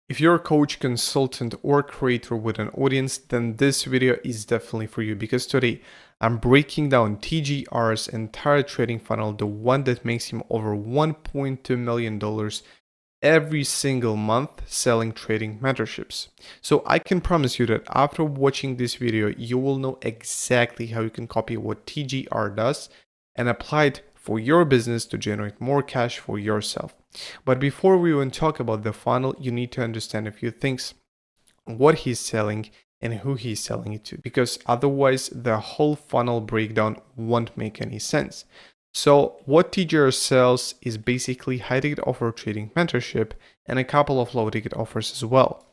If you're a coach, consultant, or creator with an audience, then this video is definitely for you because today I'm breaking down TJR's entire trading funnel, the one that makes him over $1.2 million every single month selling trading mentorships. So I can promise you that after watching this video, you will know exactly how you can copy what TJR does and apply it for your business to generate more cash for yourself. But before we even talk about the funnel, you need to understand a few things: what he's selling and who he's selling it to, because otherwise the whole funnel breakdown won't make any sense. So what TJR sells is basically high ticket offer trading mentorship and a couple of low ticket offers as well.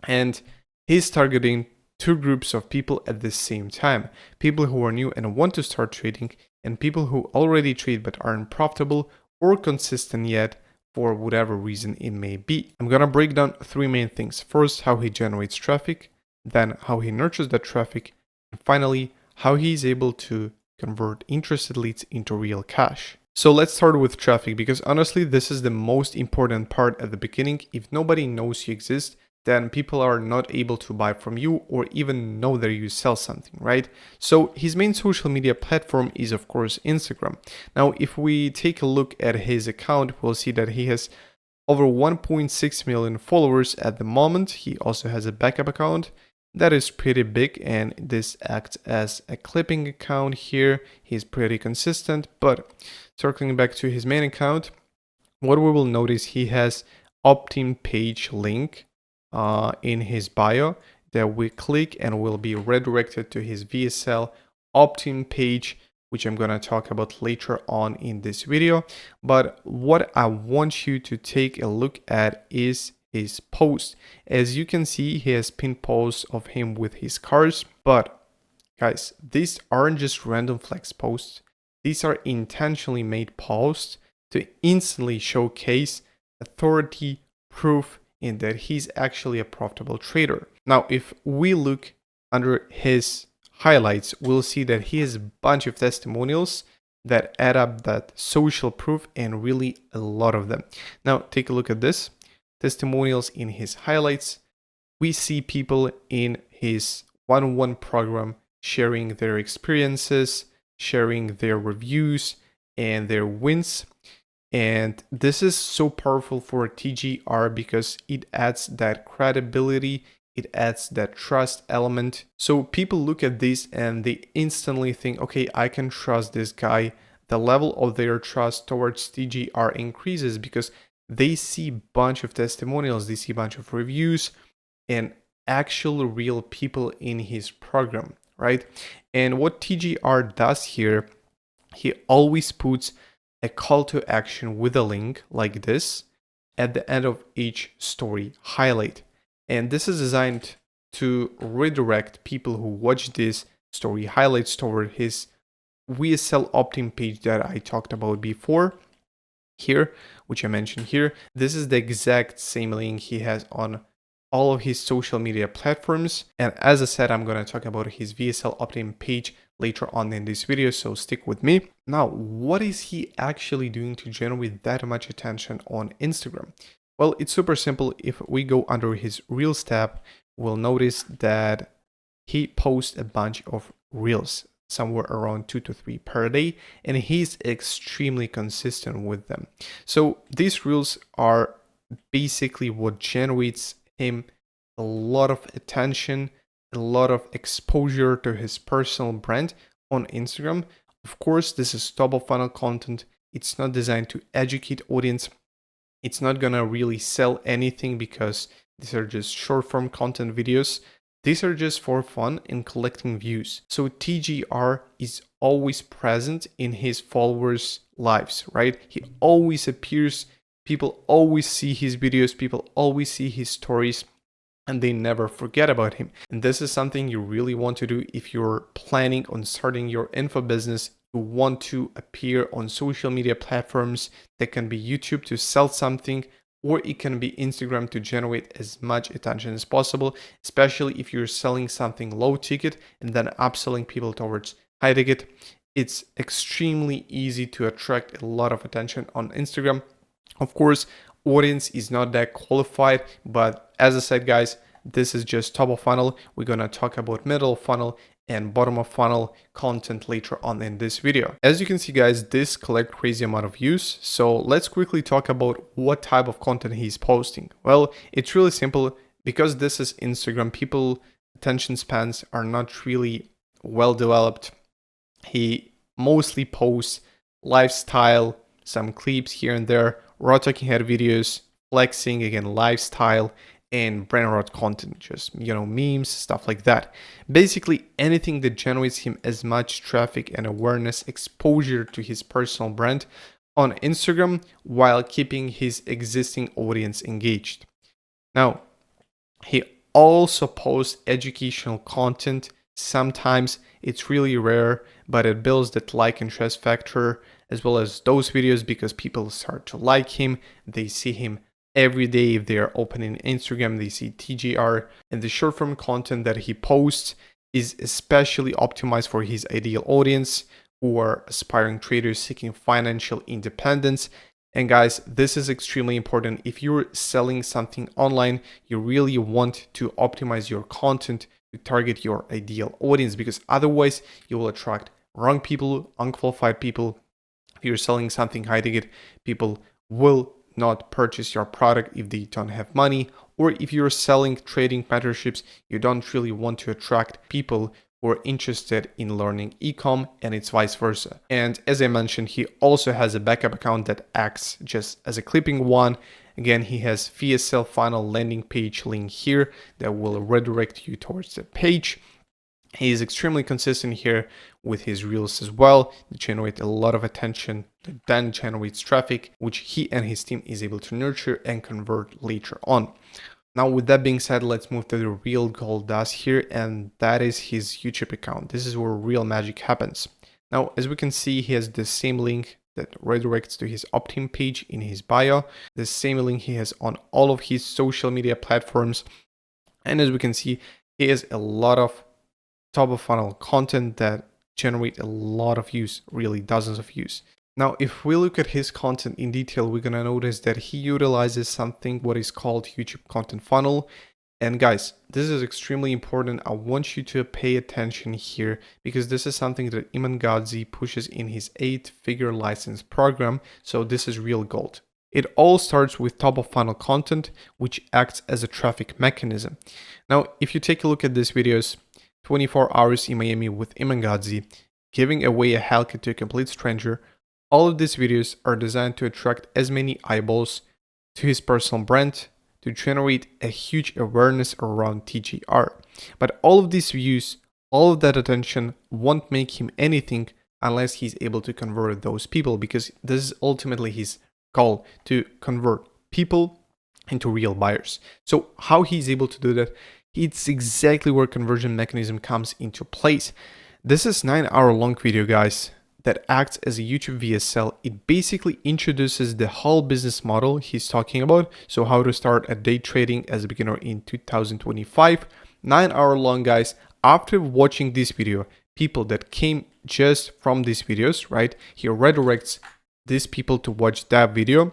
And he's targeting two groups of people at the same time: people who are new and want to start trading, and people who already trade but aren't profitable or consistent yet for whatever reason it may be. I'm gonna break down three main things. First, how he generates traffic, then how he nurtures that traffic, and finally, how he is able to convert interested leads into real cash. So let's start with traffic, because honestly, this is the most important part at the beginning. If nobody knows you exist, then people are not able to buy from you or even know that you sell something, right? So his main social media platform is of course Instagram. Now, if we take a look at his account, we'll see that he has over 1.6 million followers at the moment. He also has a backup account that is pretty big, and this acts as a clipping account here. He's pretty consistent, but circling back to his main account, what we will notice, he has opt-in page link in his bio that we click and will be redirected to his VSL opt-in page, which I'm going to talk about later on in this video. But what I want you to take a look at is his post. As you can see, he has pinned posts of him with his cars, but guys, these aren't just random flex posts. These are intentionally made posts to instantly showcase authority, proof, in that he's actually a profitable trader. Now, if we look under his highlights, we'll see that he has a bunch of testimonials that add up that social proof, and really a lot of them. Now, take a look at this. Testimonials in his highlights. We see people in his one-on-one program sharing their experiences, sharing their reviews and their wins. And this is so powerful for TJR because it adds that credibility, it adds that trust element. So people look at this and they instantly think, okay, I can trust this guy. The level of their trust towards TJR increases because they see a bunch of testimonials, they see a bunch of reviews and actual real people in his program, right? And what TJR does here, he always puts a call to action with a link like this at the end of each story highlight. And this is designed to redirect people who watch this story highlights toward his VSL opt-in page that I talked about before here, which I mentioned here. This is the exact same link he has on all of his social media platforms. And as I said, I'm going to talk about his VSL opt-in page later on in this video, so stick with me. Now, what is he actually doing to generate that much attention on Instagram? Well, it's super simple. If we go under his Reels tab, we'll notice that he posts a bunch of Reels, somewhere around 2 to 3 per day, and he's extremely consistent with them. So these Reels are basically what generates him a lot of attention, a lot of exposure to his personal brand on Instagram. Of course, this is top of funnel content. It's not designed to educate audience. It's not gonna really sell anything because these are just short form content videos. These are just for fun and collecting views. So TJR is always present in his followers' lives, right? He always appears. People always see his videos. People always see his stories, and they never forget about him. And this is something you really want to do if you're planning on starting your info business. You want to appear on social media platforms. That can be YouTube to sell something, or it can be Instagram to generate as much attention as possible, especially if you're selling something low ticket and then upselling people towards high ticket. It's extremely easy to attract a lot of attention on Instagram. Of course, audience is not that qualified. But as I said, guys, this is just top of funnel. We're gonna talk about middle of funnel and bottom of funnel content later on in this video. As you can see, guys, this collect crazy amount of views. So let's quickly talk about what type of content he's posting. Well, it's really simple. Because this is Instagram, people attention spans are not really well developed. He mostly posts lifestyle, some clips here and there, raw talking head videos, flexing, again, lifestyle, and brand rot content, just, memes, stuff like that. Basically anything that generates him as much traffic and awareness, exposure to his personal brand on Instagram while keeping his existing audience engaged. Now, he also posts educational content. Sometimes it's really rare, but it builds that like and trust factor as well as those videos because people start to like him. They see him every day. If they are opening Instagram, they see TJR, and the short form content that he posts is especially optimized for his ideal audience who are aspiring traders seeking financial independence. And guys, this is extremely important. If you're selling something online, you really want to optimize your content to target your ideal audience, because otherwise you will attract wrong people, unqualified people. If you're selling something high ticket, people will not purchase your product if they don't have money. Or if you're selling trading mentorships, you don't really want to attract people who are interested in learning ecom, and it's vice versa. And as I mentioned, he also has a backup account that acts just as a clipping one. Again, he has VSL funnel landing page link here that will redirect you towards the page. He is extremely consistent here with his reels as well. They generate a lot of attention that then generates traffic, which he and his team is able to nurture and convert later on. Now, with that being said, let's move to the real gold dust here, and that is his YouTube account. This is where real magic happens. Now, as we can see, he has the same link that redirects to his opt-in page in his bio, the same link he has on all of his social media platforms. And as we can see, he has a lot of top of funnel content that generate a lot of views, really dozens of views. Now, if we look at his content in detail, we're gonna notice that he utilizes something what is called YouTube content funnel. And guys, this is extremely important. I want you to pay attention here because this is something that Iman Gadzhi pushes in his 8-figure license program. So this is real gold. It all starts with top of funnel content, which acts as a traffic mechanism. Now, if you take a look at these videos, 24 hours in Miami with Iman Gadzhi, giving away a Hellcat to a complete stranger, all of these videos are designed to attract as many eyeballs to his personal brand to generate a huge awareness around TJR. But all of these views, all of that attention won't make him anything unless he's able to convert those people, because this is ultimately his goal, to convert people into real buyers. So how he's able to do that? It's exactly where conversion mechanism comes into place. This is 9-hour long video, guys, that acts as a YouTube VSL. It basically introduces the whole business model he's talking about. So how to start a day trading as a beginner in 2025. 9-hour long, guys. After watching this video, people that came just from these videos, right? He redirects these people to watch that video.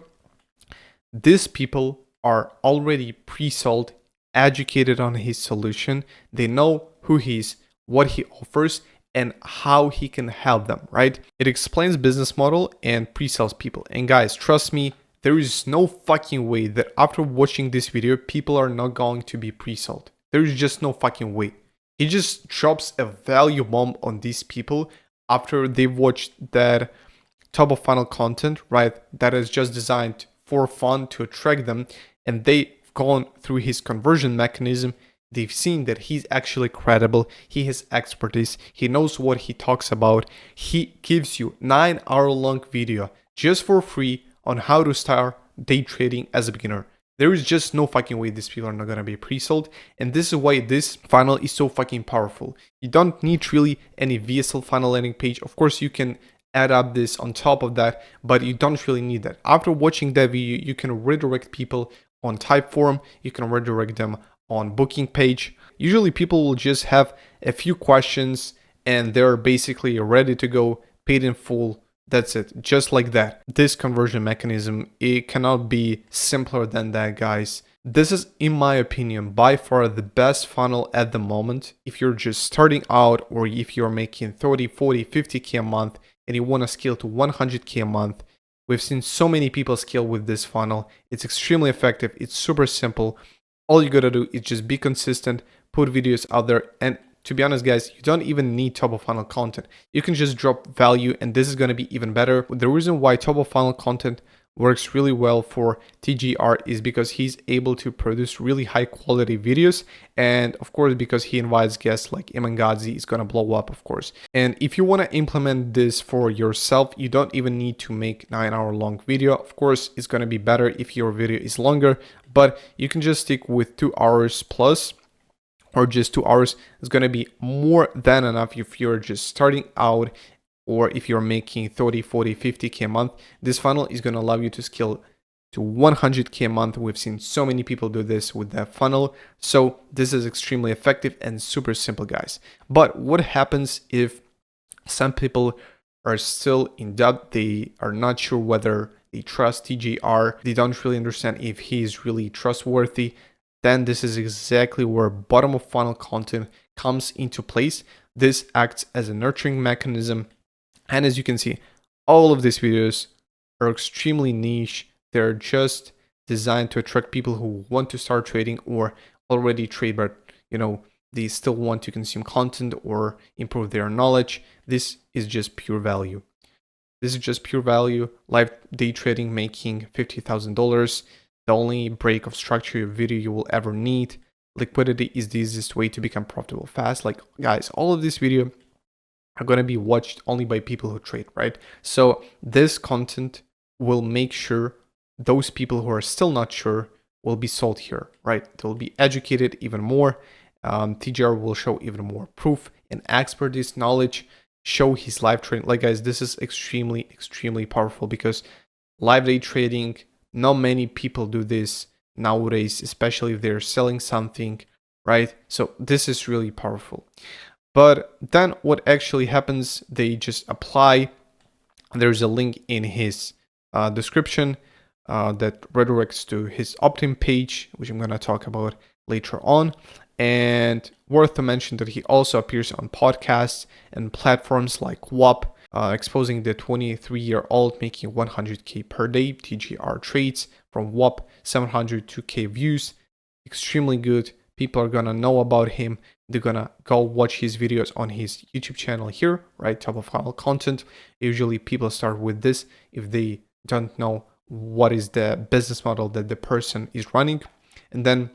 These people are already pre-sold, educated on his solution. They know who he is, what he offers, and how he can help them, right? It explains business model and pre-sells people. And guys, trust me, there is no fucking way that after watching this video, people are not going to be pre-sold. There is just no fucking way. He just drops a value bomb on these people after they've watched that top of funnel content, right? That is just designed for fun to attract them. And they've gone through his conversion mechanism. They've seen that he's actually credible. He has expertise. He knows what he talks about. He gives you 9-hour long video just for free on how to start day trading as a beginner. There is just no fucking way these people are not going to be pre-sold. And this is why this funnel is so fucking powerful. You don't need really any VSL funnel landing page. Of course, you can add up this on top of that, but you don't really need that. After watching that video, you can redirect people on Typeform. You can redirect them on booking page. Usually people will just have a few questions and they're basically ready to go, paid in full, That's it, just like that. This conversion mechanism, it cannot be simpler than that, guys. This is, in my opinion, by far the best funnel at the moment. If you're just starting out, or if you're making 30, 40, 50K a month and you want to scale to 100K a month, we've seen so many people scale with this funnel. It's extremely effective. It's super simple. All you gotta do is just be consistent, put videos out there, and to be honest, guys, you don't even need top of funnel content. You can just drop value, and this is going to be even better. The reason why top of funnel content works really well for TJR is because he's able to produce really high quality videos, and of course because he invites guests like Imangazi is going to blow up, of course. And if you want to implement this for yourself, you don't even need to make 9-hour long video. Of course, it's going to be better if your video is longer, but you can just stick with 2 hours plus, or just 2 hours. Is going to be more than enough if you're just starting out, or if you're making 30, 40, 50K a month. This funnel is going to allow you to scale to 100K a month. We've seen so many people do this with that funnel. So this is extremely effective and super simple, guys. But what happens if some people are still in doubt? They are not sure whether they trust TJR. They don't really understand if he is really trustworthy. Then this is exactly where bottom of funnel content comes into place. This acts as a nurturing mechanism. And as you can see, all of these videos are extremely niche. They're just designed to attract people who want to start trading or already trade, but they still want to consume content or improve their knowledge. This is just pure value. This is just pure value. Live day trading, making $50,000. The only break of structure of video you will ever need. Liquidity is the easiest way to become profitable fast. Like, guys, all of this video are going to be watched only by people who trade, right? So this content will make sure those people who are still not sure will be sold here, right? They'll be educated even more. TJR will show even more proof and expertise, knowledge, show his live trading. Like, guys, this is extremely, extremely powerful because live day trading, not many people do this nowadays, especially if they're selling something, right? So this is really powerful. But then what actually happens, they just apply. There's a link in his description that redirects to his opt-in page, which I'm going to talk about later on. And worth to mention that he also appears on podcasts and platforms like WAP, exposing the 23-year-old making 100K per day TJR trades from WAP, 702K views. Extremely good. People are gonna know about him. They're gonna go watch his videos on his YouTube channel here, right? Top of funnel content. Usually people start with this if they don't know what is the business model that the person is running, and then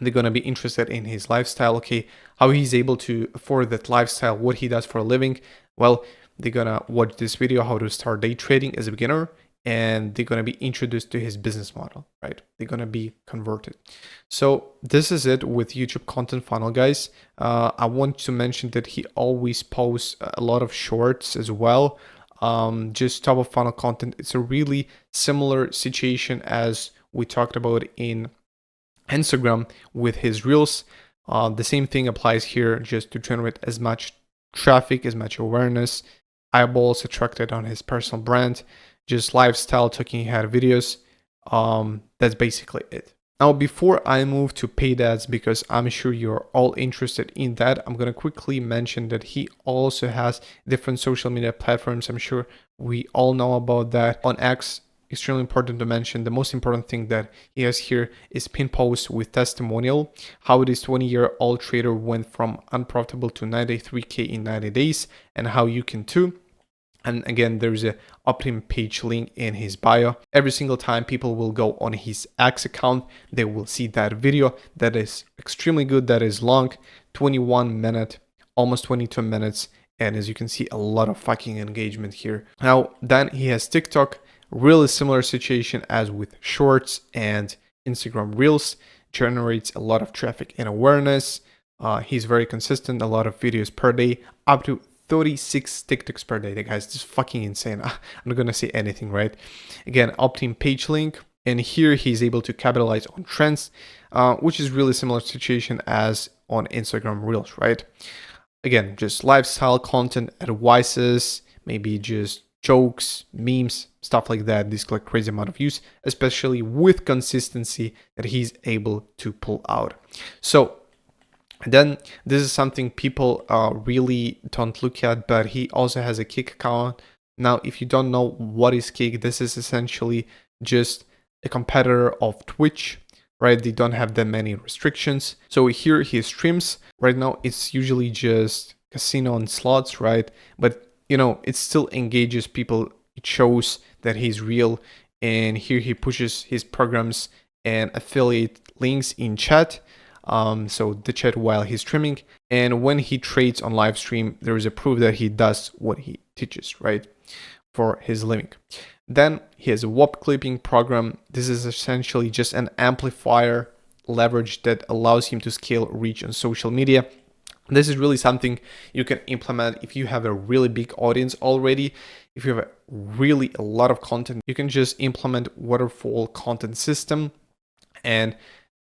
they're going to be interested in his lifestyle. Okay, how he's able to afford that lifestyle, what he does for a living. Well, they're going to watch this video, how to start day trading as a beginner, and they're going to be introduced to his business model, right? They're going to be converted. So this is it with YouTube content funnel, guys. I want to mention that he always posts a lot of shorts as well. Just top of funnel content. It's a really similar situation as we talked about in Instagram with his reels. The same thing applies here, just to generate as much traffic, as much awareness, eyeballs attracted on his personal brand, just lifestyle talking head videos. That's basically it. Now, before I move to paid ads, because I'm sure you're all interested in that, I'm going to quickly mention that he also has different social media platforms. I'm sure we all know about that. On X, extremely important to mention, the most important thing that he has here is pin post with testimonial, how this 20-year-old trader went from unprofitable to 93K in 90 days, and how you can too. And again, there's a opt-in page link in his bio. Every single time people will go on his X account, they will see that video that is extremely good, that is long, 21 minutes, almost 22 minutes. And as you can see, a lot of fucking engagement here. Now, then he has TikTok, really similar situation as with Shorts and Instagram Reels, generates a lot of traffic and awareness. He's very consistent, a lot of videos per day, up to 36 TikToks per day. Guys, this is fucking insane. I'm not gonna say anything, right? Again, opt-in page link, and here he's able to capitalize on trends, which is really similar situation as on Instagram Reels, right? Again, just lifestyle content, advices, maybe just jokes, memes, stuff like that. This like crazy amount of views, especially with consistency that he's able to pull out. So then this is something people really don't look at, but he also has a Kick account. Now, if you don't know what is Kick, this is essentially just a competitor of Twitch, right? They don't have that many restrictions. So here he streams. Right now, it's usually just casino and slots, right? But, you know, it still engages people. It shows that he's real. And here he pushes his programs and affiliate links in chat. So the chat while he's streaming, and when he trades on live stream, there is a proof that he does what he teaches, right, for his living. Then he has a WAP clipping program. This is essentially just an amplifier leverage that allows him to scale reach on social media. This is really something you can implement if you have a really big audience already. If you have really a lot of content, you can just implement waterfall content system, and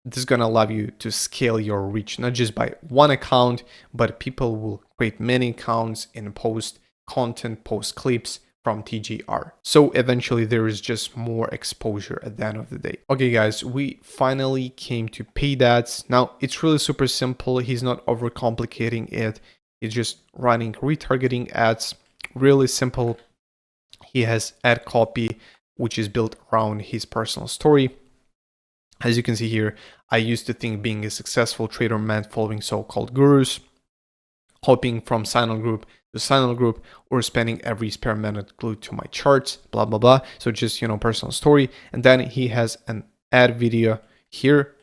this is going to allow you to scale your reach, not just by one account, but people will create many accounts and post content, post clips from TJR. So eventually there is just more exposure at the end of the day. Okay guys, we finally came to paid ads. Now it's really super simple. He's not overcomplicating it. He's just running retargeting ads, really simple. He has ad copy, which is built around his personal story. As you can see here, I used to think being a successful trader meant following so-called gurus, hopping from sign-on group to sign-on group, or spending every spare minute glued to my charts, blah, blah, blah. So just, you know, personal story. And then he has an ad video here,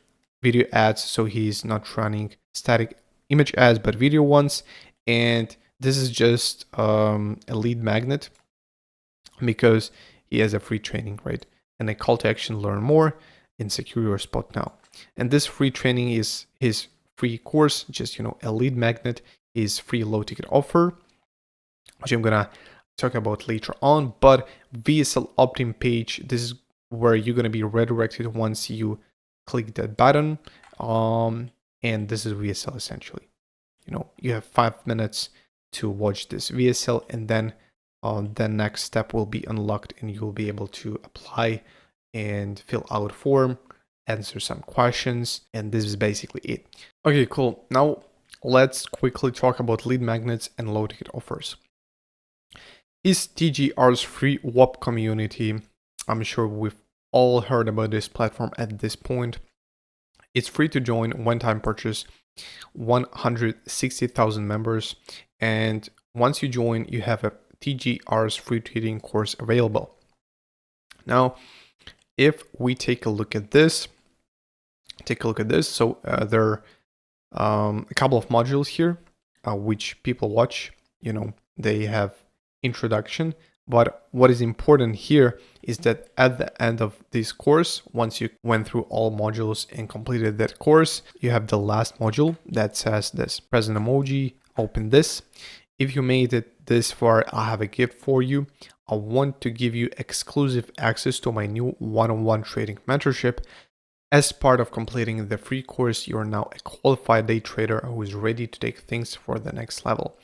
video ads. So he's not running static image ads, but video ones. And this is just a lead magnet because he has a free training, right? And a call to action, learn more and secure your spot now. And this free training is his free course, just, you know, a lead magnet, is free low ticket offer, which I'm gonna talk about later on. But VSL opt-in page, this is where you're gonna be redirected once you click that button. And this is VSL essentially. You know, you have 5 minutes to watch this VSL, and then the next step will be unlocked and you'll be able to apply and fill out form, answer some questions, and this is basically it. Okay, cool. Now let's quickly talk about lead magnets and low ticket offers. Is TJR's free WAP community? I'm sure we've all heard about this platform at this point. It's free to join, one-time purchase, 160,000 members, and once you join, you have a TJR's free trading course available. Now, if we take a look at this, so there are a couple of modules here which people watch. You know, they have introduction, but what is important here is that at the end of this course, once you went through all modules and completed that course, you have the last module that says this: present emoji, open this. If you made it this far, I have a gift for you. I want to give you exclusive access to my new one-on-one trading mentorship. As part of completing the free course, you are now a qualified day trader who is ready to take things for the next level.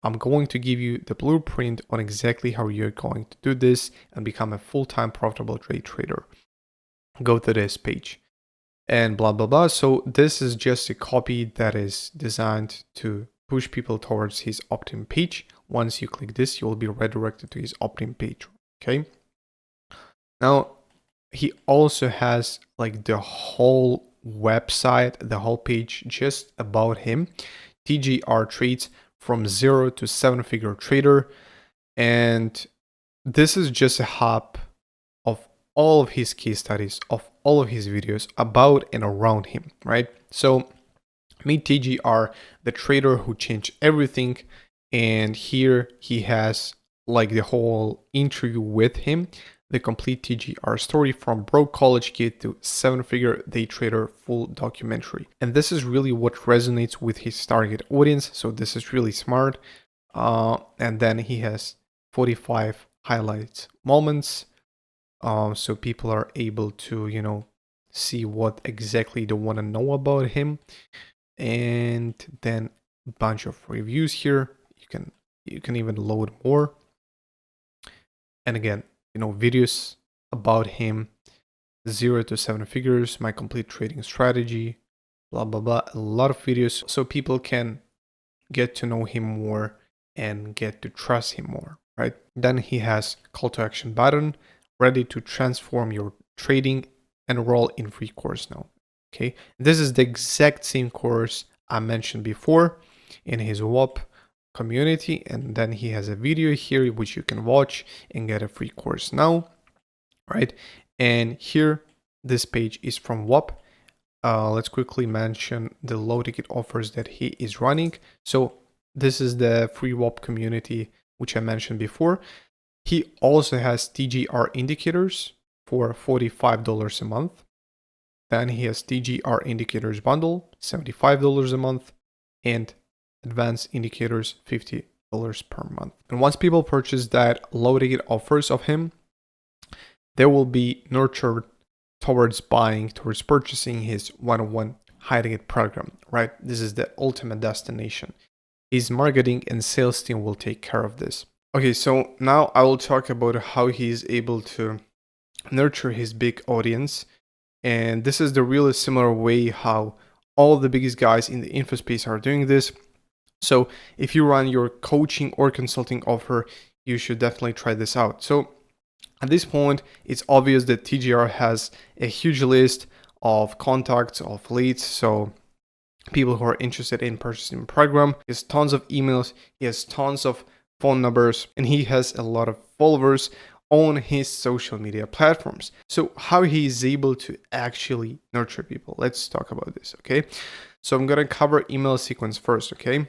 I'm going to give you the blueprint on exactly how you're going to do this and become a full-time profitable day trader. Go to this page and blah, blah, blah. So this is just a copy that is designed to push people towards his opt-in page. Once you click this, you'll be redirected to his opt-in page. Okay. Now, he also has like the whole website, the whole page just about him. TJR trades from 0 to 7-figure trader. And this is just a hub of all of his case studies, of all of his videos about and around him, right? So meet TJR, the trader who changed everything. And here he has like the whole interview with him, the complete TJR story from broke college kid to 7-figure day trader, full documentary. And this is really what resonates with his target audience. So this is really smart. And then he has 45 highlights moments. So people are able to, you know, see what exactly they want to know about him. And then a bunch of reviews here. You can even load more. And again, videos about him, 0 to 7 figures, my complete trading strategy, blah, blah, blah. A lot of videos so people can get to know him more and get to trust him more, right? Then he has call to action button, ready to transform your trading, enroll in free course now. Okay, this is the exact same course I mentioned before in his WAP community, and then he has a video here which you can watch and get a free course now, right? And here, this page is from WAP. Let's quickly mention the low ticket offers that he is running. So this is the free WAP community, which I mentioned before. He also has TJR indicators for $45 a month. Then he has TJR indicators bundle, $75 a month, and advanced indicators, $50 per month. And once people purchase that low ticket offers of him, they will be nurtured towards purchasing his one-on-one high ticket program, right? This is the ultimate destination. His marketing and sales team will take care of this. Okay, so now I will talk about how he's able to nurture his big audience. And this is the really similar way how all the biggest guys in the info space are doing this. So if you run your coaching or consulting offer, you should definitely try this out. So at this point, it's obvious that TJR has a huge list of contacts, of leads. So people who are interested in purchasing the program. He has tons of emails. He has tons of phone numbers, and he has a lot of followers on his social media platforms. So how he is able to actually nurture people? Let's talk about this, okay? So I'm going to cover email sequence first, okay?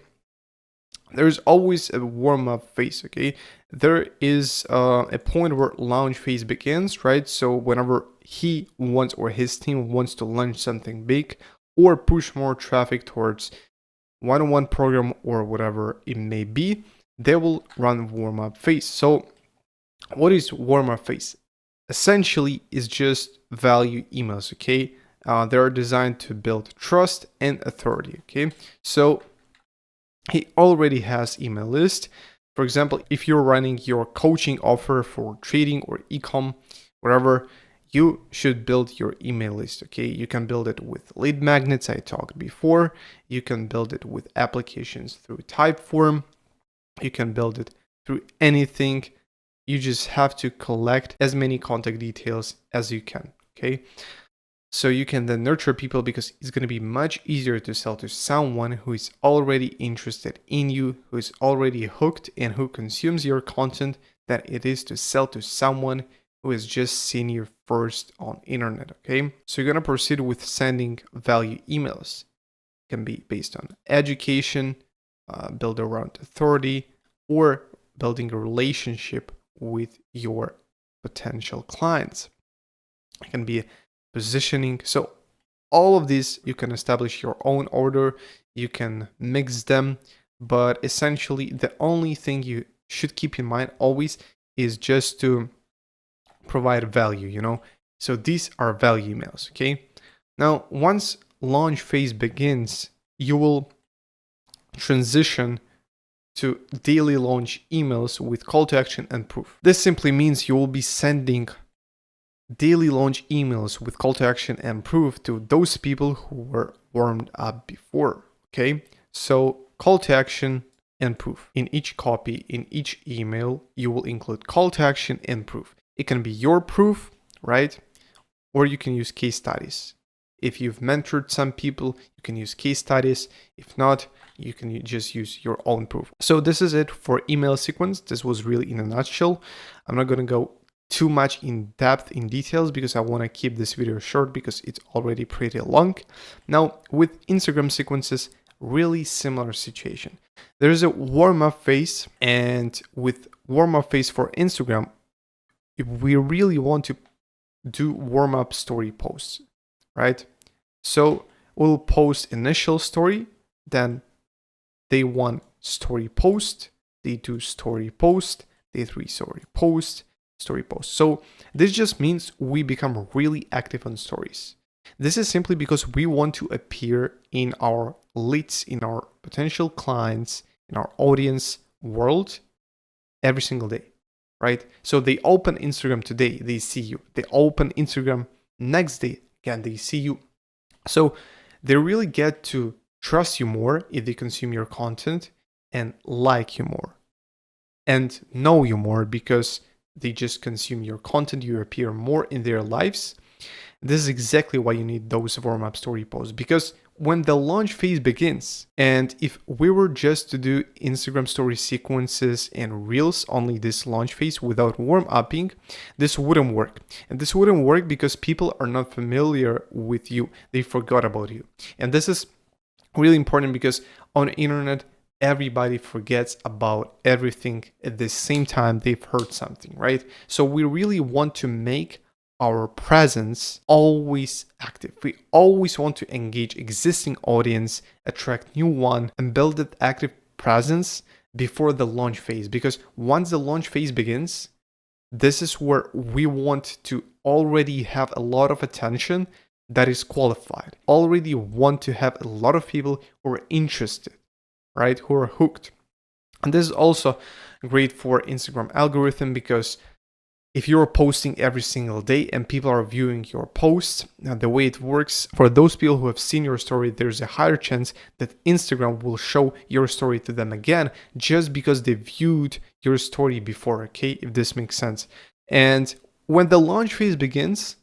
There's always a warm-up phase, okay? There is a point where launch phase begins, right? So whenever he wants or his team wants to launch something big or push more traffic towards one-on-one program or whatever it may be, they will run warm-up phase. So what is warm-up phase? Essentially, is just value emails, okay? They are designed to build trust and authority, okay? So he already has email list. For example, if you're running your coaching offer for trading or e-com, whatever, you should build your email list, okay? You can build it with lead magnets, I talked before. You can build it with applications through Typeform. You can build it through anything. You just have to collect as many contact details as you can, okay? So you can then nurture people because it's going to be much easier to sell to someone who is already interested in you, who is already hooked and who consumes your content than it is to sell to someone who has just seen you first on internet, okay? So you're going to proceed with sending value emails. It can be based on education, build around authority, or building a relationship with your potential clients. It can be positioning. So all of these, you can establish your own order, you can mix them, but essentially the only thing you should keep in mind always is just to provide value, So these are value emails, okay? Now, once launch phase begins, you will transition to daily launch emails with call to action and proof. This simply means you will be sending daily launch emails with call to action and proof to those people who were warmed up before, okay? So call to action and proof. In each copy, in each email, you will include call to action and proof. It can be your proof, right? Or you can use case studies. If you've mentored some people, you can use case studies. If not, you can just use your own proof. So this is it for email sequence. This was really in a nutshell. I'm not going to go too much in depth in details because I want to keep this video short because it's already pretty long. Now with Instagram sequences, really similar situation. There is a warm-up phase, and with warm-up phase for Instagram, if we really want to do warm-up story posts, right? So we'll post initial story, then day 1 story post, day 2 story post, day 3 story post. So this just means we become really active on stories. This is simply because we want to appear in our leads, in our potential clients, in our audience world every single day. right? So they open Instagram today, they see you. They open Instagram next day, again, they see you. So they really get to trust you more if they consume your content and like you more and know you more because they just consume your content. You appear more in their lives. This is exactly why you need those warm-up story posts, because when the launch phase begins, and if we were just to do Instagram story sequences and reels only this launch phase without warm-upping, this wouldn't work. And this wouldn't work because people are not familiar with you. They forgot about you. And this is really important because on the internet, everybody forgets about everything at the same time they've heard something, right? So we really want to make our presence always active. We always want to engage existing audience, attract new one, and build that active presence before the launch phase. Because once the launch phase begins, this is where we want to already have a lot of attention that is qualified. Already want to have a lot of people who are interested, right? Who are hooked. And this is also great for Instagram algorithm because if you're posting every single day and people are viewing your posts, the way it works, for those people who have seen your story, there's a higher chance that Instagram will show your story to them again just because they viewed your story before, okay? If this makes sense. And when the launch phase begins,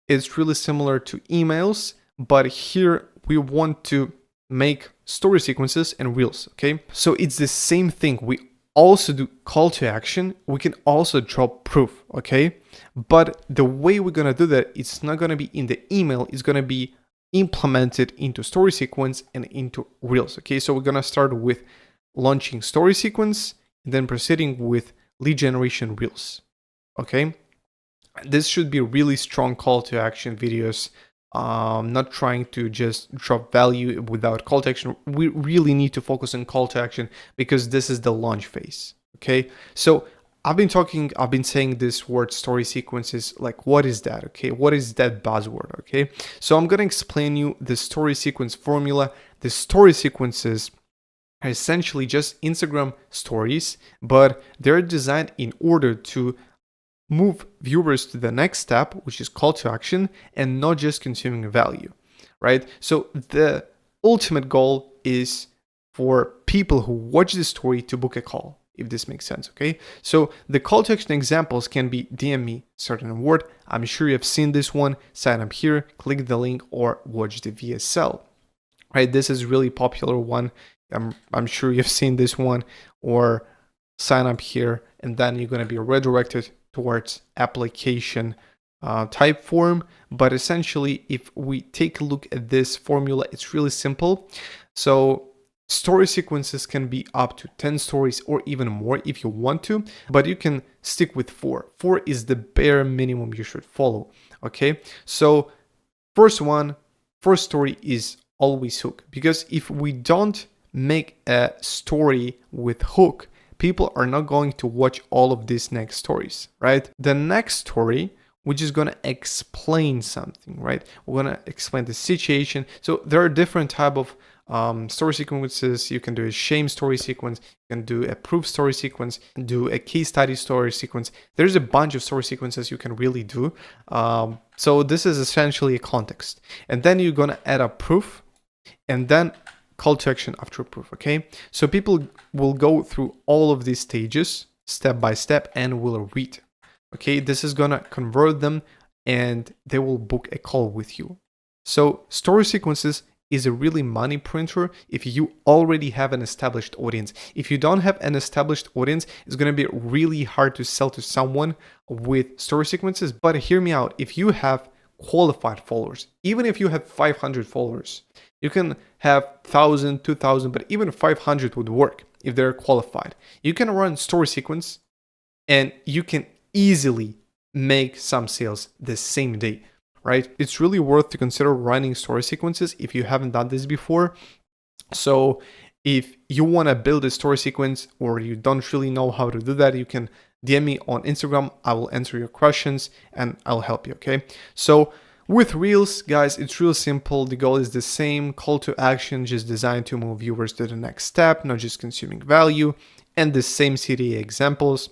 it's really similar to emails, but here we want to make story sequences and reels, okay? So it's the same thing. We also do call to action. We can also drop proof, okay? But the way we're gonna do that, it's not gonna be in the email, it's gonna be implemented into story sequence and into reels, okay? So we're gonna start with launching story sequence and then proceeding with lead generation reels, okay? This should be really strong call to action videos. Not trying to just drop value without call to action. We really need to focus on call to action because this is the launch phase. Okay, so I've been saying this word story sequences. Like, what is that? Okay, what is that buzzword? Okay, so I'm gonna explain you the story sequence formula. The story sequences are essentially just Instagram stories, but they're designed in order to move viewers to the next step, which is call to action, and not just consuming value, right? So the ultimate goal is for people who watch the story to book a call, if this makes sense, okay? So the call to action examples can be DM me certain word. I'm sure you have seen this one. Sign up here, click the link, or watch the VSL, right? This is really popular one. I'm sure you've seen this one, or sign up here, and then you're gonna be redirected towards application type form. But essentially, if we take a look at this formula, it's really simple. So story sequences can be up to 10 stories or even more if you want to, but you can stick with 4. 4 is the bare minimum you should follow, okay? So first story is always hook, because if we don't make a story with hook, people are not going to watch all of these next stories, right? The next story, which is going to explain something, right? We're going to explain the situation. So there are different type of story sequences. You can do a shame story sequence, you can do a proof story sequence, do a case study story sequence. There's a bunch of story sequences you can really do. So this is essentially a context. And then you're going to add a proof and then call to action after proof, okay? So people will go through all of these stages step by step and will read, okay? This is gonna convert them and they will book a call with you. So story sequences is a really money printer if you already have an established audience. If you don't have an established audience, it's gonna be really hard to sell to someone with story sequences. But hear me out, if you have qualified followers, even if you have 500 followers, you can have 1,000, 2,000, but even 500 would work if they're qualified. You can run story sequence and you can easily make some sales the same day, right? It's really worth to consider running story sequences if you haven't done this before. So if you want to build a story sequence or you don't really know how to do that, you can DM me on Instagram. I will answer your questions and I'll help you, okay? So with Reels, guys, it's real simple. The goal is the same. Call to action, just designed to move viewers to the next step, not just consuming value. And the same CTA examples.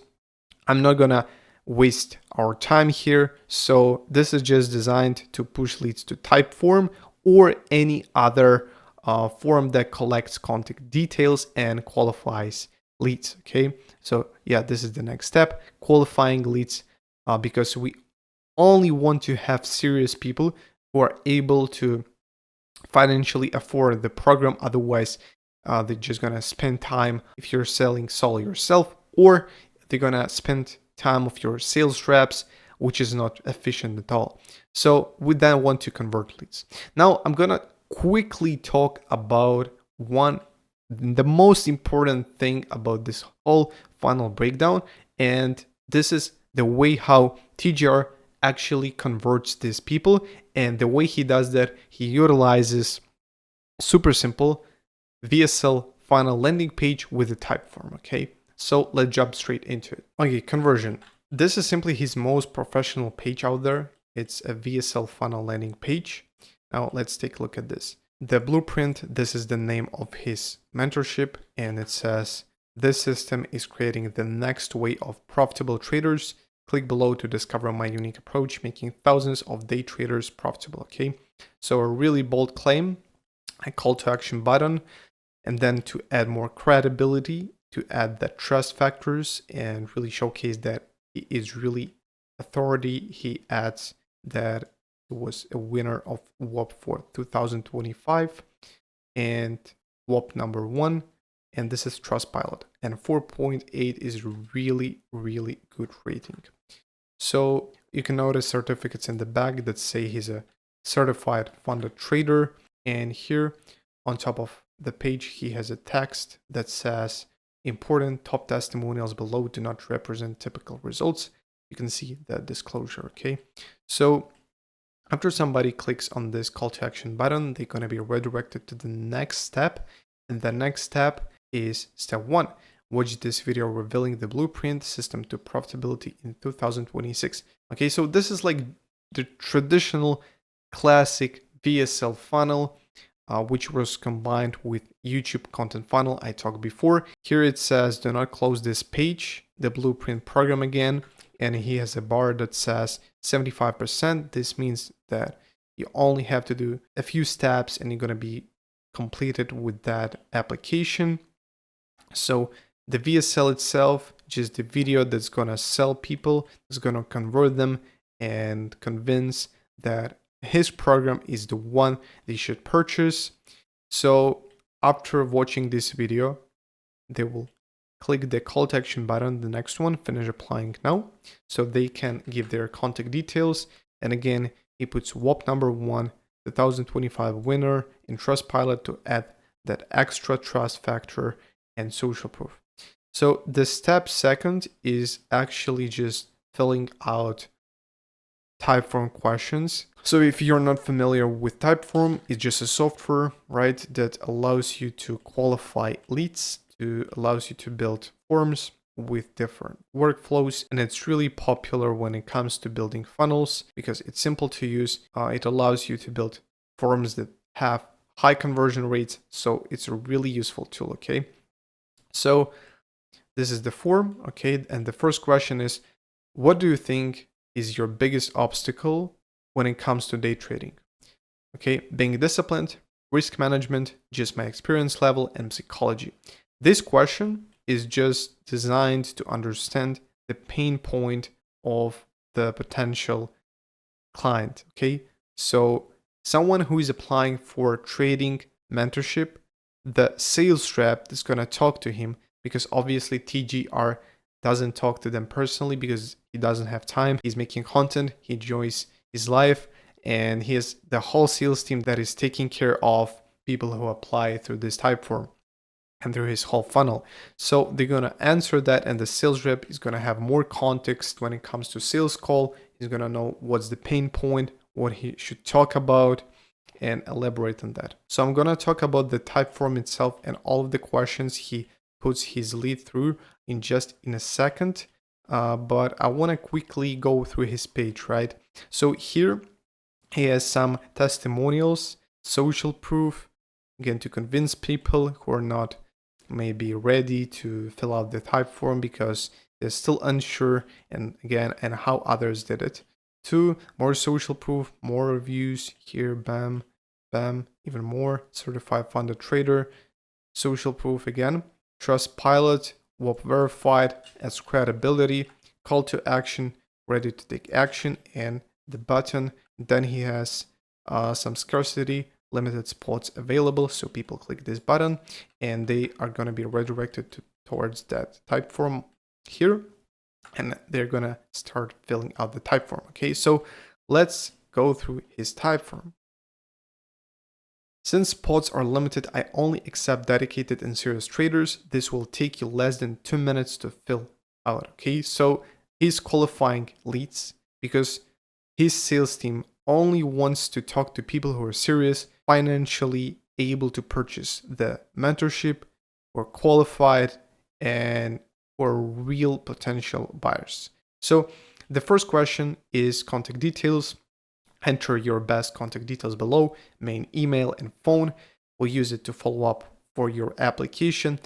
I'm not gonna waste our time here. So this is just designed to push leads to Typeform or any other form that collects contact details and qualifies leads. Okay, so yeah, this is the next step, qualifying leads, because we only want to have serious people who are able to financially afford the program. Otherwise, they're just gonna spend time if you're selling solo yourself, or they're gonna spend time of your sales reps, which is not efficient at all. So we then want to convert leads. Now I'm gonna quickly talk about the most important thing about this whole funnel breakdown, and this is the way how TJR actually converts these people. And the way he does that, he utilizes super simple VSL funnel landing page with a Typeform. Okay, so let's jump straight into it. Okay, conversion. This is simply his most professional page out there. It's a VSL funnel landing page. Now let's take a look at this. The blueprint, this is the name of his mentorship, and it says, this system is creating the next way of profitable traders. Click below to discover my unique approach, making thousands of day traders profitable. Okay, so a really bold claim, a call to action button, and then to add more credibility, to add the trust factors and really showcase that he is really authority. He adds that he was a winner of WOP for 2025 and WOP number 1, and this is Trustpilot, and 4.8 is really good rating. So you can notice certificates in the back that say he's a certified funded trader, and here on top of the page he has a text that says, important top testimonials below do not represent typical results. You can see the disclosure. Okay, so after somebody clicks on this call to action button, they're going to be redirected to the next step, and the next step is step 1. Watch this video revealing the blueprint system to profitability in 2026. Okay, so this is like the traditional classic VSL funnel, which was combined with YouTube content funnel I talked before. Here it says, do not close this page, the blueprint program again. And he has a bar that says 75%. This means that you only have to do a few steps and you're going to be completed with that application. So the VSL itself, just the video that's going to sell people, is going to convert them and convince that his program is the one they should purchase. So after watching this video, they will click the call to action button, the next one, finish applying now, so they can give their contact details. And again, he puts WOP number 1, 2025 winner in Trustpilot to add that extra trust factor and social proof. So the step second is actually just filling out Typeform questions. So if you're not familiar with Typeform, it's just a software, right, that allows you to qualify leads, allows you to build forms with different workflows, and it's really popular when it comes to building funnels because it's simple to use. It allows you to build forms that have high conversion rates, so it's a really useful tool. Okay, so this is the form. Okay, and the first question is, what do you think is your biggest obstacle when it comes to day trading? Okay, being disciplined, risk management, just my experience level, and psychology. This question is just designed to understand the pain point of the potential client. Okay, so someone who is applying for trading mentorship, the sales rep is going to talk to him because obviously TJR doesn't talk to them personally because he doesn't have time. He's making content, he enjoys his life, and he has the whole sales team that is taking care of people who apply through this Typeform and through his whole funnel. So they're going to answer that, and the sales rep is going to have more context when it comes to sales call. He's going to know what's the pain point, what he should talk about, and elaborate on that. So I'm going to talk about the Typeform itself and all of the questions he puts his lead through in a second. But I want to quickly go through his page, right? So here he has some testimonials, social proof, again, to convince people who are not may be ready to fill out the type form because they're still unsure and how others did it. 2, more social proof, more reviews here, bam, bam, even more, certified funded trader, social proof again, trust pilot, WOP verified, as credibility, call to action, ready to take action, and the button. Then he has some scarcity, limited spots available, so people click this button and they are going to be redirected towards that type form here, and they're going to start filling out the type form. Okay, so let's go through his type form. Since spots are limited, I only accept dedicated and serious traders. This will take you less than 2 minutes to fill out. Okay, so he's qualifying leads because his sales team only wants to talk to people who are serious, financially able to purchase the mentorship, or qualified, and or real potential buyers. So the first question is contact details. Enter your best contact details below, main email and phone. We'll use it to follow up for your application.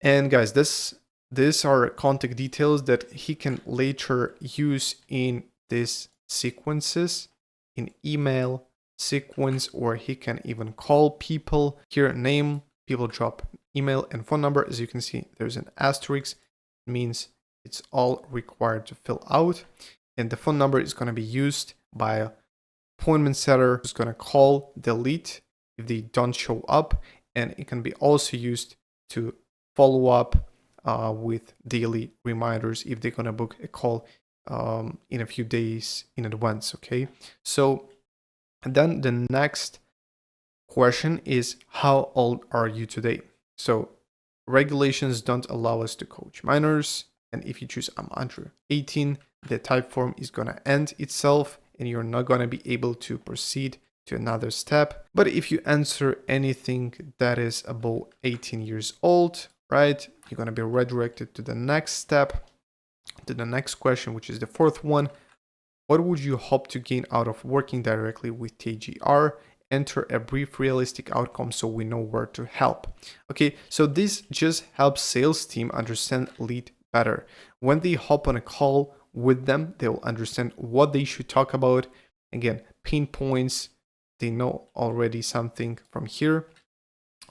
And guys, these are contact details that he can later use in these sequences, in email sequence, or he can even call people. Here, name, people drop email and phone number. As you can see, there's an asterisk, it means it's all required to fill out. And the phone number is going to be used by a appointment setter who's going to call the lead if they don't show up, and it can be also used to follow up with daily reminders if they're going to book a call in a few days in advance. Okay, so then the next question is, how old are you today? So regulations don't allow us to coach minors, and if you choose I'm under 18, the type form is going to end itself and you're not going to be able to proceed to another step. But if you answer anything that is above 18 years old, right, you're going to be redirected to the next step, to the next question, which is the fourth one. What would you hope to gain out of working directly with TJR? Enter a brief realistic outcome so we know where to help. Okay, so this just helps sales team understand lead better. When they hop on a call with them, they'll understand what they should talk about. Again, pain points, they know already something from here.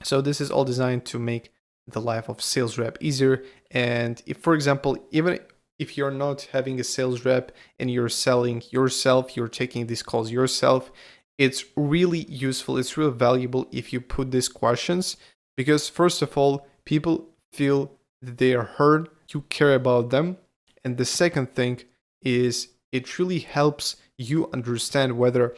So this is all designed to make the life of sales rep easier. And if, for example, even if you're not having a sales rep and you're selling yourself, you're taking these calls yourself, it's really useful, it's really valuable if you put these questions, because first of all, people feel that they are heard, you care about them. And the second thing is it really helps you understand whether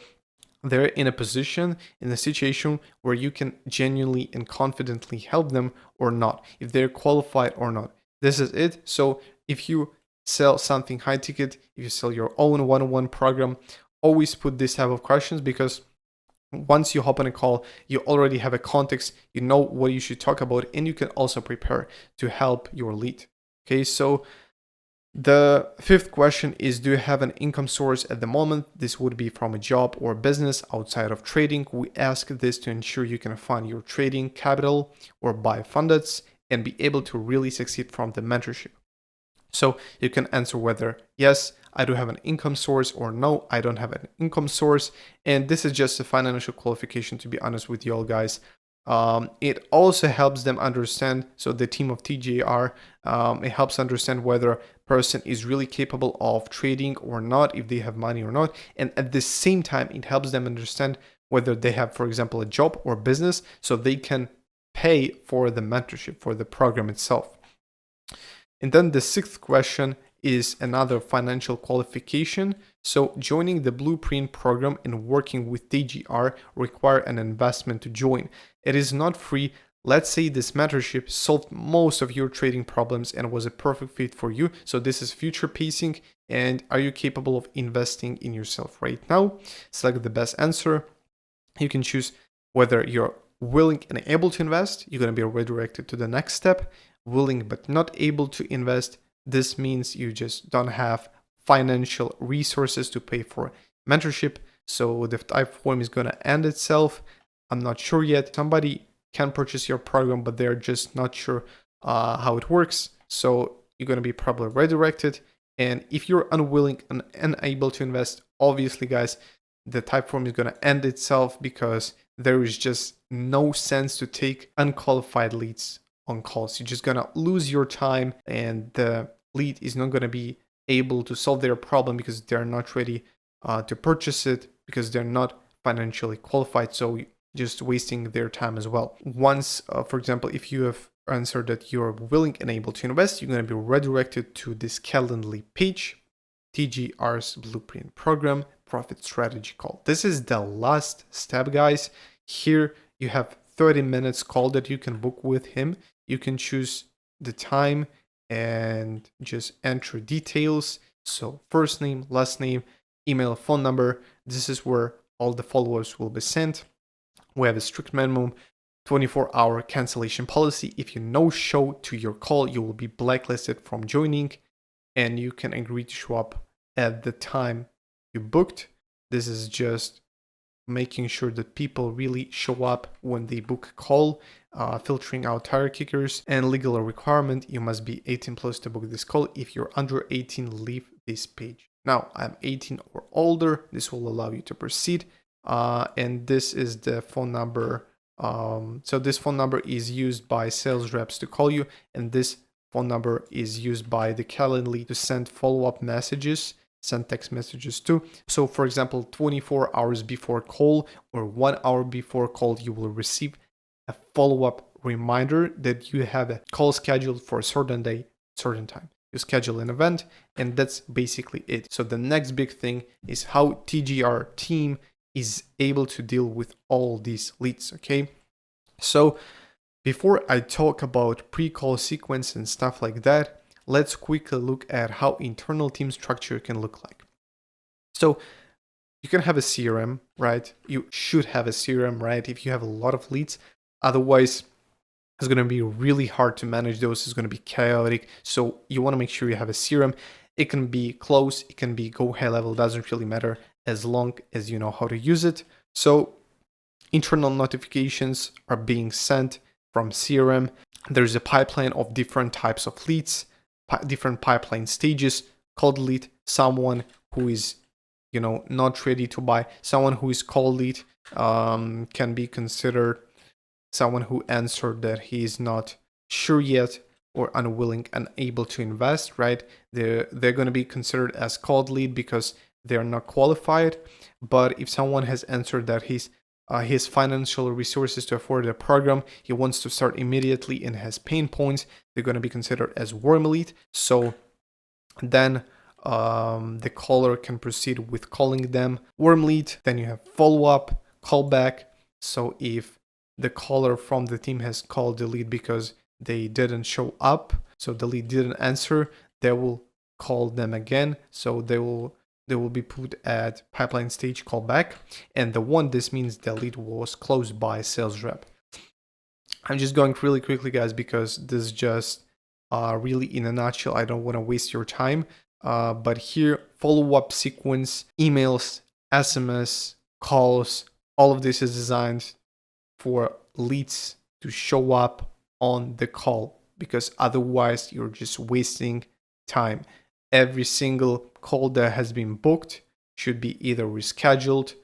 they're in a position, in a situation where you can genuinely and confidently help them or not, if they're qualified or not. This is it. So if you sell something high ticket, if you sell your own one-on-one program, always put this type of questions, because once you hop on a call, you already have a context, you know what you should talk about, and you can also prepare to help your lead. Okay, so the fifth question is, do you have an income source at the moment? This would be from a job or business outside of trading. We ask this to ensure you can fund your trading capital or buy fundeds and be able to really succeed from the mentorship. So you can answer whether yes, I do have an income source, or no, I don't have an income source. And this is just a financial qualification, to be honest with you all guys. It also helps them understand, so the team of TJR, it helps understand whether a person is really capable of trading or not, if they have money or not. And at the same time, it helps them understand whether they have, for example, a job or business, so they can pay for the mentorship, for the program itself. And then the sixth question is another financial qualification. So joining the Blueprint program and working with TJR require an investment to join. It is not free. Let's say this mentorship solved most of your trading problems and was a perfect fit for you. So this is future pacing. And are you capable of investing in yourself right now? Select the best answer. You can choose whether you're willing and able to invest. You're going to be redirected to the next step. Willing but not able to invest. This means you just don't have financial resources to pay for mentorship. So the type form is going to end itself. I'm not sure yet. Somebody can purchase your program, but they're just not sure how it works. So you're going to be probably redirected. And if you're unwilling and unable to invest, obviously, guys, the Typeform is going to end itself because there is just no sense to take unqualified leads on calls. You're just going to lose your time, and the lead is not going to be able to solve their problem because they're not ready to purchase it, because they're not financially qualified. So just wasting their time as well. Once, for example, if you have answered that you're willing and able to invest, you're going to be redirected to this Calendly page, TJR's Blueprint Program Profit Strategy Call. This is the last step, guys. Here you have 30 minutes call that you can book with him. You can choose the time and just enter details. So first name, last name, email, phone number. This is where all the followers will be sent. We have a strict minimum 24-hour cancellation policy. If you no-show to your call, you will be blacklisted from joining, and you can agree to show up at the time you booked. This is just making sure that people really show up when they book a call, filtering out tire kickers, and legal requirement, you must be 18 plus to book this call. If you're under 18, leave this page. Now, I'm 18 or older. This will allow you to proceed. And this is the phone number. So this phone number is used by sales reps to call you, and this phone number is used by the Calendly to send follow-up messages, send text messages too. So for example, 24 hours before call or 1 hour before call, you will receive a follow-up reminder that you have a call scheduled for a certain day, certain time. You schedule an event, and that's basically it. So the next big thing is how TJR team is able to deal with all these leads, okay? So before I talk about pre-call sequence and stuff like that, let's quickly look at how internal team structure can look like. So you can have a CRM, right? You should have a CRM, right? If you have a lot of leads, otherwise it's going to be really hard to manage those. It's going to be chaotic. So you want to make sure you have a CRM. It can be close, it can be go high level, doesn't really matter as long as you know how to use it. So internal notifications are being sent from CRM. There's a pipeline of different types of leads, different pipeline stages. Cold lead, someone who is, not ready to buy. Someone who is cold lead can be considered someone who answered that he is not sure yet or unwilling and unable to invest, right? They're going to be considered as cold lead because they're not qualified. But if someone has answered that his financial resources to afford the program, he wants to start immediately and has pain points, they're going to be considered as warm lead. So then the caller can proceed with calling them warm lead. Then you have follow-up, callback. So if the caller from the team has called the lead because they didn't show up, so the lead didn't answer, they will call them again. So they will be put at pipeline stage callback. And this means the lead was closed by sales rep. I'm just going really quickly, guys, because this is just really in a nutshell. I don't want to waste your time. But here, follow-up sequence, emails, SMS, calls, all of this is designed for leads to show up on the call, because otherwise you're just wasting time. Every single call that has been booked should be either rescheduled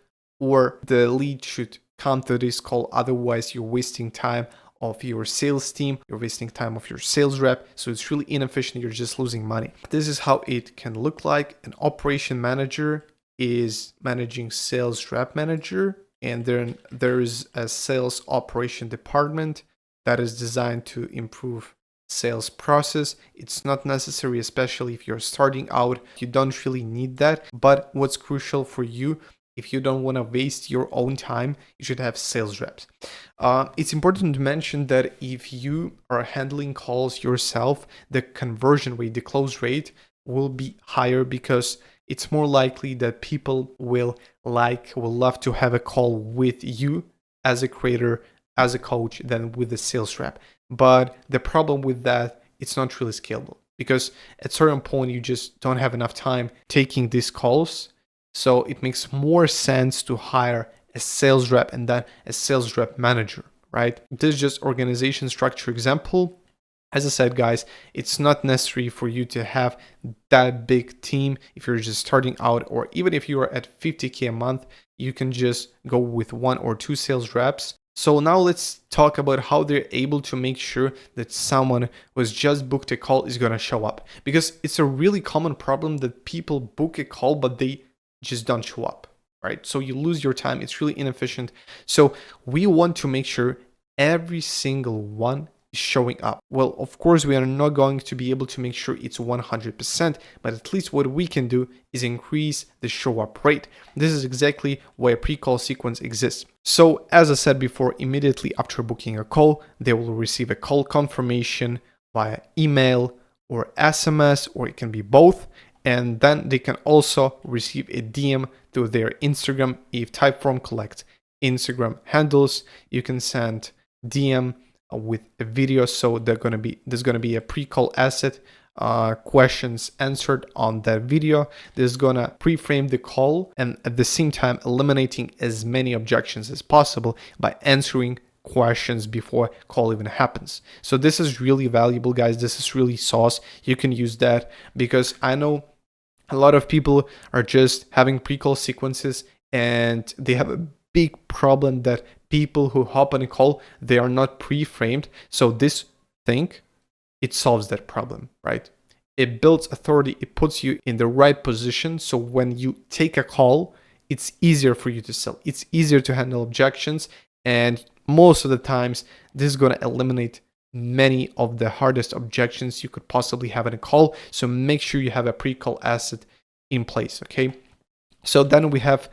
or the lead should come to this call. Otherwise, you're wasting time of your sales team, you're wasting time of your sales rep. So it's really inefficient. You're just losing money. This is how it can look like. An operation manager is managing sales rep manager. And then there is a sales operation department that is designed to improve sales process. It's not necessary, especially if you're starting out. You don't really need that. But what's crucial for you, if you don't want to waste your own time, you should have sales reps. It's important to mention that if you are handling calls yourself, the conversion rate, the close rate will be higher, because it's more likely that people will love to have a call with you as a creator, as a coach, than with the sales rep. But the problem with that, it's not really scalable, because at a certain point, you just don't have enough time taking these calls. So it makes more sense to hire a sales rep and then a sales rep manager, right? This is just organization structure example. As I said, guys, it's not necessary for you to have that big team if you're just starting out, or even if you are at 50K a month, you can just go with 1 or 2 sales reps. So now let's talk about how they're able to make sure that someone who has just booked a call is going to show up. Because it's a really common problem that people book a call, but they just don't show up, right? So you lose your time. It's really inefficient. So we want to make sure every single one is showing up. Well, of course, we are not going to be able to make sure it's 100%, but at least what we can do is increase the show up rate. This is exactly why a pre-call sequence exists. So as I said before, immediately after booking a call, they will receive a call confirmation via email or SMS, or it can be both. And then they can also receive a DM to their Instagram. If Typeform collects Instagram handles, you can send DM with a video. So there's gonna be a pre-call asset, questions answered on that video. This is gonna pre-frame the call and at the same time eliminating as many objections as possible by answering questions before call even happens. So this is really valuable, guys. This is really sauce. You can use that because I know a lot of people are just having pre-call sequences and they have a big problem that people who hop on a call, they are not pre-framed. So this thing, it solves that problem, right? It builds authority. It puts you in the right position. So when you take a call, it's easier for you to sell. It's easier to handle objections. And most of the times, this is going to eliminate many of the hardest objections you could possibly have in a call. So make sure you have a pre-call asset in place, okay? So then we have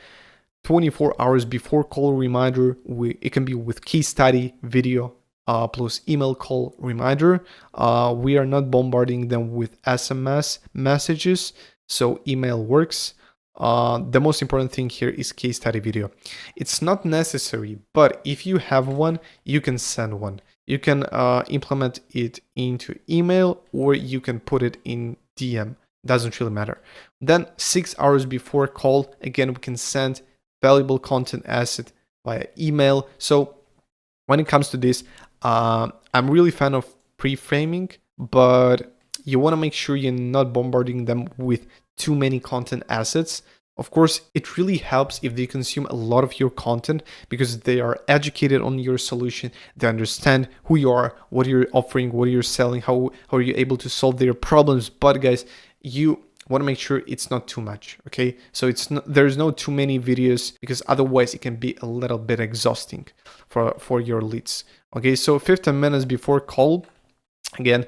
24 hours before call reminder. It can be with case study video plus email call reminder. We are not bombarding them with SMS messages, so email works. The most important thing here is case study video. It's not necessary, but if you have one, you can send one. You can implement it into email or you can put it in DM. Doesn't really matter. Then 6 hours before call, again, we can send valuable content asset via email. So when it comes to this, I'm really fan of pre-framing, but you want to make sure you're not bombarding them with too many content assets. Of course, it really helps if they consume a lot of your content because they are educated on your solution. They understand who you are, what you're offering, what you're selling, how are you able to solve their problems. But guys, you want to make sure it's not too much, okay? So there's no too many videos because otherwise it can be a little bit exhausting for your leads. Okay, so 15 minutes before call, again,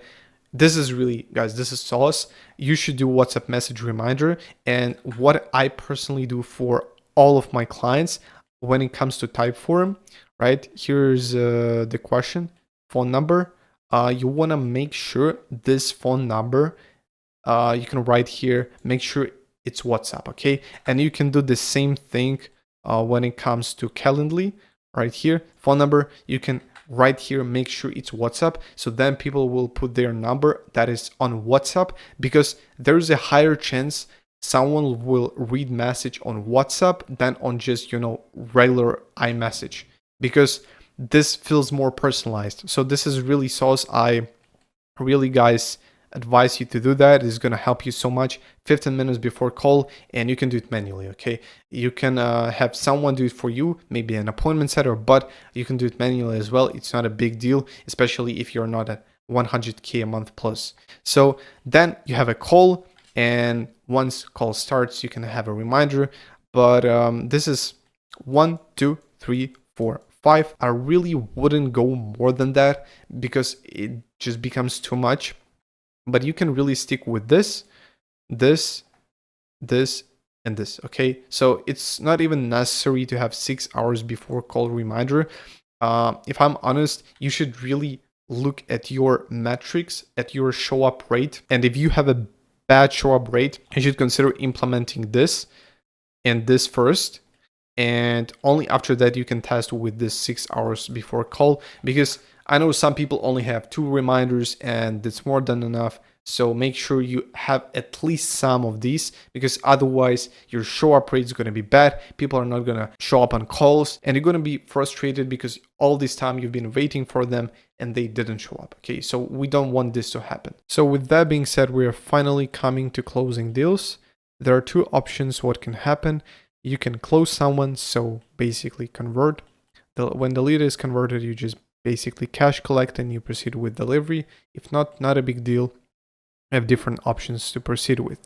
this is really, guys, this is sauce. You should do WhatsApp message reminder. And what I personally do for all of my clients when it comes to Typeform, right? Here's the question, phone number. You want to make sure this phone number, you can write here, make sure it's WhatsApp, okay? And you can do the same thing when it comes to Calendly, right here, phone number, you can right here, make sure it's WhatsApp. So then people will put their number that is on WhatsApp because there's a higher chance someone will read message on WhatsApp than on just, regular iMessage because this feels more personalized. So this is really sauce. I really, guys, advise you to do that. It's going to help you so much. 15 minutes before call, and you can do it manually, okay? You can have someone do it for you, maybe an appointment setter, but you can do it manually as well. It's not a big deal, especially if you're not at 100K a month plus. So then you have a call, and once call starts, you can have a reminder. But this is 1, 2, 3, 4, 5. I really wouldn't go more than that because it just becomes too much. But you can really stick with this, and this, okay? So it's not even necessary to have 6 hours before call reminder. If I'm honest, you should really look at your metrics, at your show up rate. And if you have a bad show up rate, you should consider implementing this and this first. And only after that, you can test with this 6 hours before call, because I know some people only have 2 reminders and it's more than enough. So make sure you have at least some of these, because otherwise your show up rate is going to be bad. People are not going to show up on calls, and you're going to be frustrated because all this time you've been waiting for them and they didn't show up. Okay, so we don't want this to happen. So with that being said, we are finally coming to closing deals. There are two options what can happen. You can close someone, so basically convert. When the lead is converted, you just basically cash collect and you proceed with delivery. If not, not a big deal. I have different options to proceed with.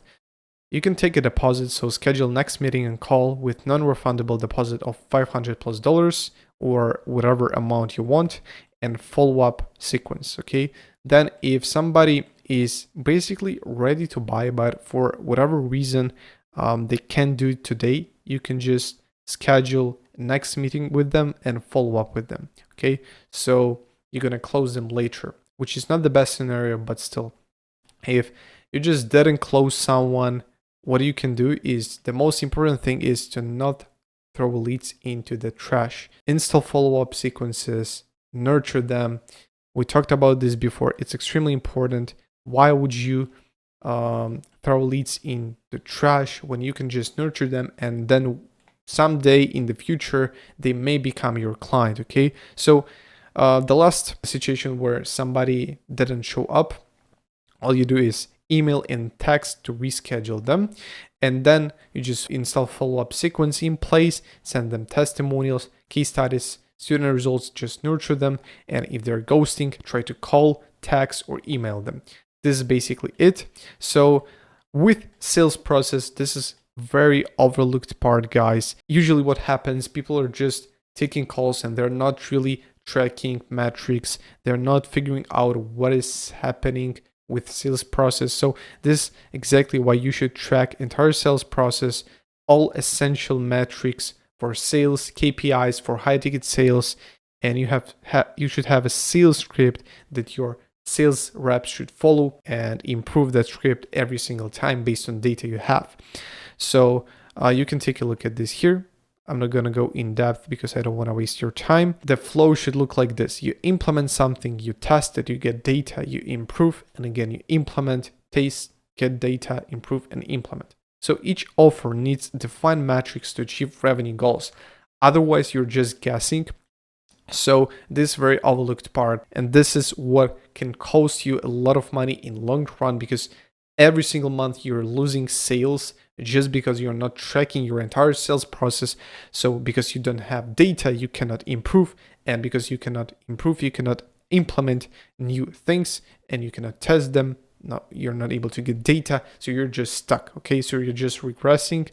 You can take a deposit, so schedule next meeting and call with non-refundable deposit of $500+ or whatever amount you want, and follow-up sequence, okay? Then if somebody is basically ready to buy, but for whatever reason they can't do it today, you can just schedule next meeting with them and follow up with them, okay? So you're gonna close them later, which is not the best scenario, but still. If you just didn't close someone, what you can do is, the most important thing is to not throw leads into the trash. Install follow-up sequences, nurture them. We talked about this before. It's extremely important. Why would you throw leads in the trash when you can just nurture them, and then someday in the future they may become your client, okay? So the last situation where somebody didn't show up, all you do is email and text to reschedule them, and then you just install follow-up sequence in place, send them testimonials, case studies, student results, just nurture them, and if they're ghosting, try to call, text, or email them. This is basically it. So with sales process, this is very overlooked part, guys. Usually what happens, people are just taking calls and they're not really tracking metrics. They're not figuring out what is happening with sales process. So this is exactly why you should track entire sales process, all essential metrics for sales, KPIs for high ticket sales, and you should have a sales script that your sales reps should follow and improve that script every single time based on data you have. So you can take a look at this here. I'm not going to go in depth because I don't want to waste your time. The flow should look like this. You implement something, you test it, you get data, you improve, and again, you implement, test, get data, improve, and implement. So each offer needs defined metrics to achieve revenue goals. Otherwise, you're just guessing. So this is very overlooked part, and this is what can cost you a lot of money in long run, because every single month you're losing sales just because you're not tracking your entire sales process. So because you don't have data, you cannot improve, and because you cannot improve, you cannot implement new things, and you cannot test them. No, you're not able to get data, so you're just stuck. Okay, so you're just regressing.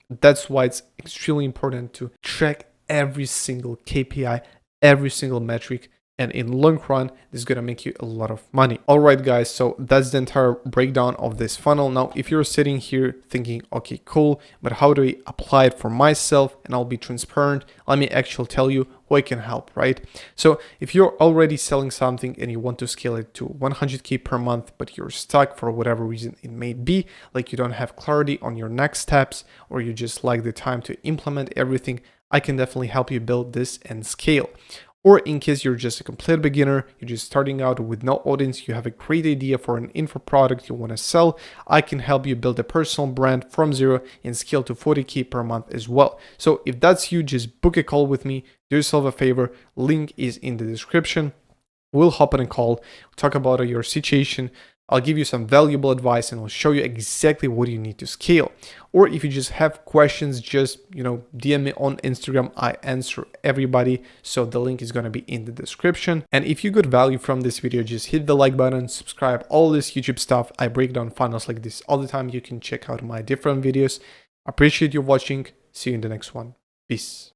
That's why it's extremely important to track every single KPI, every single metric, and in long run, this is gonna make you a lot of money. All right, guys, so that's the entire breakdown of this funnel. Now, if you're sitting here thinking, okay, cool, but how do I apply it for myself? And I'll be transparent. Let me actually tell you who I can help, right? So if you're already selling something and you want to scale it to 100K per month, but you're stuck for whatever reason it may be, like you don't have clarity on your next steps, or you just like the time to implement everything, I can definitely help you build this and scale. Or in case you're just a complete beginner, you're just starting out with no audience, you have a great idea for an info product you want to sell, I can help you build a personal brand from zero and scale to 40K per month as well. So if that's you, just book a call with me, do yourself a favor, link is in the description. We'll hop on a call, talk about your situation, I'll give you some valuable advice, and I'll show you exactly what you need to scale. Or if you just have questions, just DM me on Instagram. I answer everybody, so the link is going to be in the description. And if you got value from this video, just hit the like button, subscribe, all this YouTube stuff. I break down funnels like this all the time. You can check out my different videos. Appreciate you watching. See you in the next one. Peace.